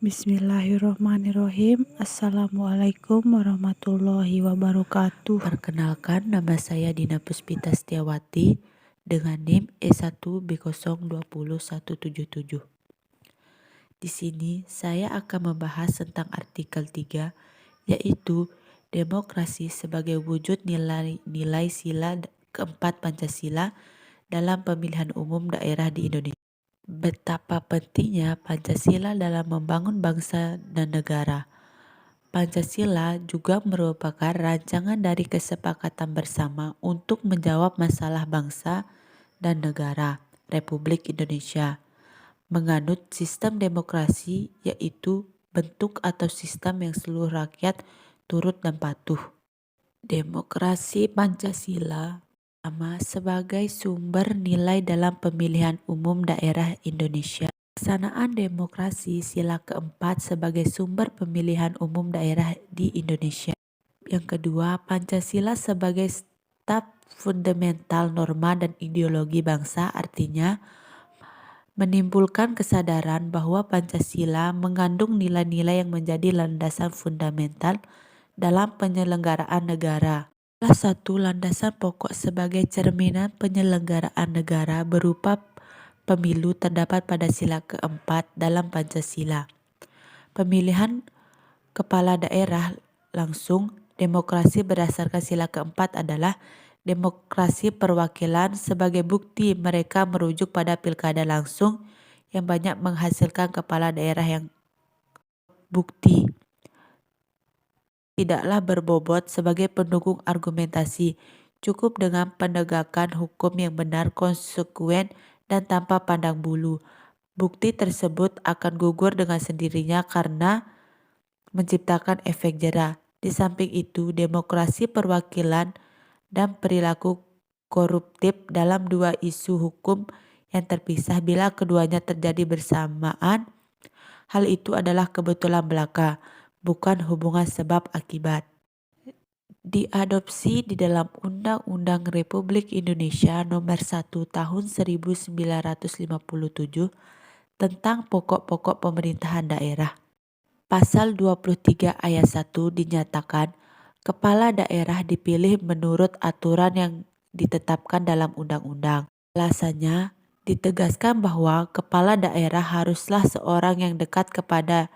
Bismillahirrohmanirrohim. Assalamualaikum warahmatullahi wabarakatuh. Perkenalkan, nama saya Dina Puspita Setiawati dengan NIM E1B020177. Di sini saya akan membahas tentang artikel 3, yaitu demokrasi sebagai wujud nilai sila keempat Pancasila dalam pemilihan umum daerah di Indonesia. Betapa pentingnya Pancasila dalam membangun bangsa dan negara. Pancasila juga merupakan rancangan dari kesepakatan bersama untuk menjawab masalah bangsa dan negara Republik Indonesia. Menganut sistem demokrasi, yaitu bentuk atau sistem yang seluruh rakyat turut dan patuh. Demokrasi Pancasila sama sebagai sumber nilai dalam pemilihan umum daerah Indonesia. Pelaksanaan demokrasi sila keempat sebagai sumber pemilihan umum daerah di Indonesia. Yang kedua, Pancasila sebagai staf fundamental norma dan ideologi bangsa, artinya menimbulkan kesadaran bahwa Pancasila mengandung nilai-nilai yang menjadi landasan fundamental dalam penyelenggaraan negara. Salah satu landasan pokok sebagai cerminan penyelenggaraan negara berupa pemilu terdapat pada sila keempat dalam Pancasila. Pemilihan kepala daerah langsung, demokrasi berdasarkan sila keempat adalah demokrasi perwakilan. Sebagai bukti, mereka merujuk pada pilkada langsung yang banyak menghasilkan kepala daerah yang bukti. Tidaklah berbobot sebagai pendukung argumentasi, cukup dengan penegakan hukum yang benar, konsekuen, dan tanpa pandang bulu. Bukti tersebut akan gugur dengan sendirinya karena menciptakan efek jera. Di samping itu, demokrasi perwakilan dan perilaku koruptif dalam dua isu hukum yang terpisah bila keduanya terjadi bersamaan. Hal itu adalah kebetulan belaka, bukan hubungan sebab akibat. Diadopsi di dalam Undang-Undang Republik Indonesia Nomor 1 Tahun 1957 tentang pokok-pokok pemerintahan daerah. Pasal 23 ayat 1 dinyatakan, kepala daerah dipilih menurut aturan yang ditetapkan dalam undang-undang. Alasannya, ditegaskan bahwa kepala daerah haruslah seorang yang dekat kepada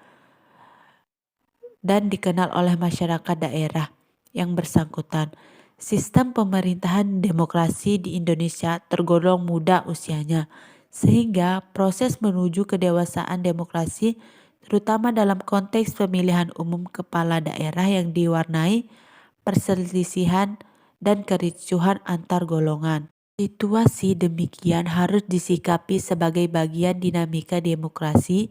dan dikenal oleh masyarakat daerah yang bersangkutan. Sistem pemerintahan demokrasi di Indonesia tergolong muda usianya, sehingga proses menuju kedewasaan demokrasi, terutama dalam konteks pemilihan umum kepala daerah yang diwarnai perselisihan dan kericuhan antar golongan. Situasi demikian harus disikapi sebagai bagian dinamika demokrasi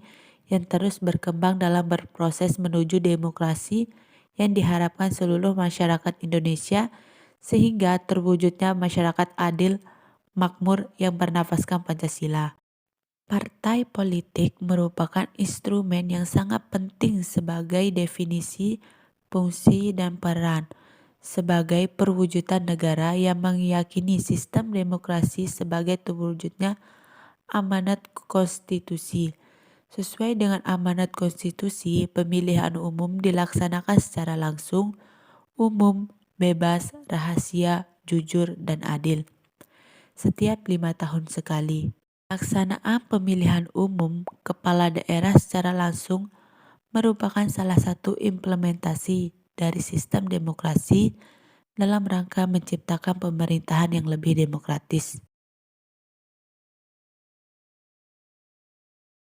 yang terus berkembang dalam berproses menuju demokrasi yang diharapkan seluruh masyarakat Indonesia, sehingga terwujudnya masyarakat adil, makmur yang bernafaskan Pancasila. Partai politik merupakan instrumen yang sangat penting sebagai definisi, fungsi, dan peran sebagai perwujudan negara yang meyakini sistem demokrasi sebagai terwujudnya amanat konstitusi. Sesuai dengan amanat konstitusi, pemilihan umum dilaksanakan secara langsung, umum, bebas, rahasia, jujur, dan adil. Setiap 5 tahun sekali. Pelaksanaan pemilihan umum kepala daerah secara langsung merupakan salah satu implementasi dari sistem demokrasi dalam rangka menciptakan pemerintahan yang lebih demokratis.